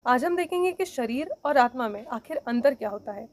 आज हम देखेंगे कि शरीर और आत्मा में आखिर अंतर क्या होता है।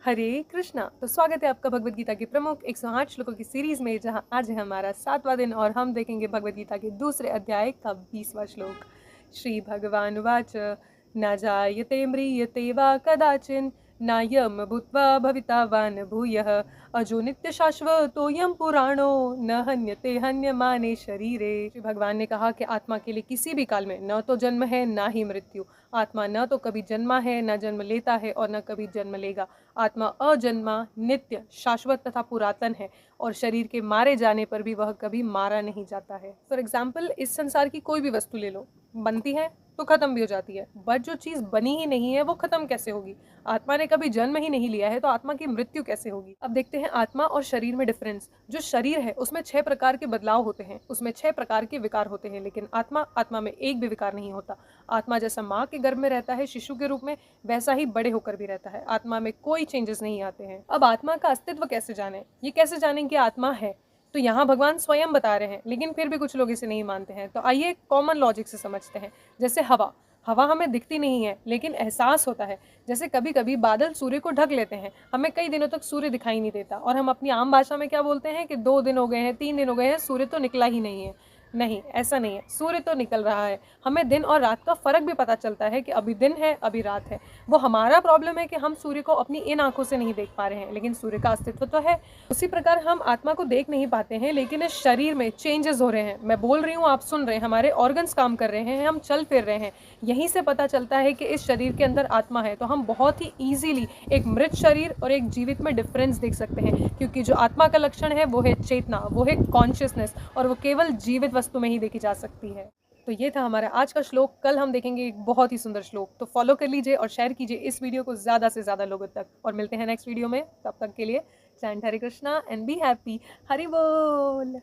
हरे कृष्णा। तो स्वागत है आपका भगवद गीता के प्रमुख 108 श्लोकों की सीरीज में, जहां आज है हमारा 7वां दिन और हम देखेंगे भगवद गीता के दूसरे अध्याय का 20वां श्लोक। श्री भगवान वाच न जायते म्रियते वा कदाचिन नायम भूत्वा भवितावान भूयः अजो नित्य शाश्वतोयम पुराणो न हन्यते हन्यमाने शरीरे। श्री भगवान ने कहा कि आत्मा के लिए किसी भी काल में न तो जन्म है ना ही मृत्यु। आत्मा न तो कभी जन्मा है, न जन्म लेता है और न कभी जन्म लेगा। आत्मा अजन्मा, नित्य, शाश्वत तथा पुरातन है और शरीर के मारे जाने पर भी वह कभी मारा नहीं जाता है। फॉर एग्जाम्पल, इस संसार की कोई भी वस्तु ले लो, बनती है तो खत्म भी हो जाती है, बट जो चीज बनी ही नहीं है वो खत्म कैसे होगी? आत्मा ने कभी जन्म ही नहीं लिया है तो आत्मा की मृत्यु कैसे होगी? अब देखते हैं आत्मा और शरीर में डिफरेंस। जो शरीर है उसमें 6 प्रकार के बदलाव होते हैं, उसमें 6 प्रकार के विकार होते हैं, लेकिन आत्मा में एक भी विकार नहीं होता। आत्मा जैसा माँ के गर्भ में रहता है शिशु के रूप में, वैसा ही बड़े होकर भी रहता है। आत्मा में कोई चेंजेस नहीं आते हैं। अब आत्मा का अस्तित्व कैसे जाने? ये कैसे जाने कि आत्मा है? तो यहाँ भगवान स्वयं बता रहे हैं, लेकिन फिर भी कुछ लोग इसे नहीं मानते हैं। तो आइए कॉमन लॉजिक से समझते हैं। जैसे हवा हवा हमें दिखती नहीं है लेकिन एहसास होता है। जैसे कभी कभी बादल सूर्य को ढक लेते हैं, हमें कई दिनों तक सूर्य दिखाई नहीं देता और हम अपनी आम भाषा में क्या बोलते हैं कि 2 दिन हो गए हैं, 3 दिन हो गए हैं, सूर्य तो निकला ही नहीं है। नहीं, ऐसा नहीं है, सूर्य तो निकल रहा है। हमें दिन और रात का फर्क भी पता चलता है कि अभी दिन है, अभी रात है। वो हमारा प्रॉब्लम है कि हम सूर्य को अपनी इन आंखों से नहीं देख पा रहे हैं, लेकिन सूर्य का अस्तित्व तो है। उसी प्रकार हम आत्मा को देख नहीं पाते हैं, लेकिन इस शरीर में चेंजेस हो रहे हैं। मैं बोल रही हूँ, आप सुन रहे हैं, हमारे ऑर्गन्स काम कर रहे हैं, हम चल फिर रहे हैं। यहीं से पता चलता है कि इस शरीर के अंदर आत्मा है। तो हम बहुत ही ईजिली एक मृत शरीर और एक जीवित में डिफरेंस देख सकते हैं, क्योंकि जो आत्मा का लक्षण है वो है चेतना, वो है कॉन्शियसनेस, और वो केवल जीवित वस्तु में ही देखी जा सकती है। तो ये था हमारा आज का श्लोक। कल हम देखेंगे एक बहुत ही सुंदर श्लोक। तो फॉलो कर लीजिए और शेयर कीजिए इस वीडियो को ज़्यादा से ज़्यादा लोगों तक, और मिलते हैं नेक्स्ट वीडियो में। तब तक के लिए chant Hare Krishna and be happy. Hari बोल।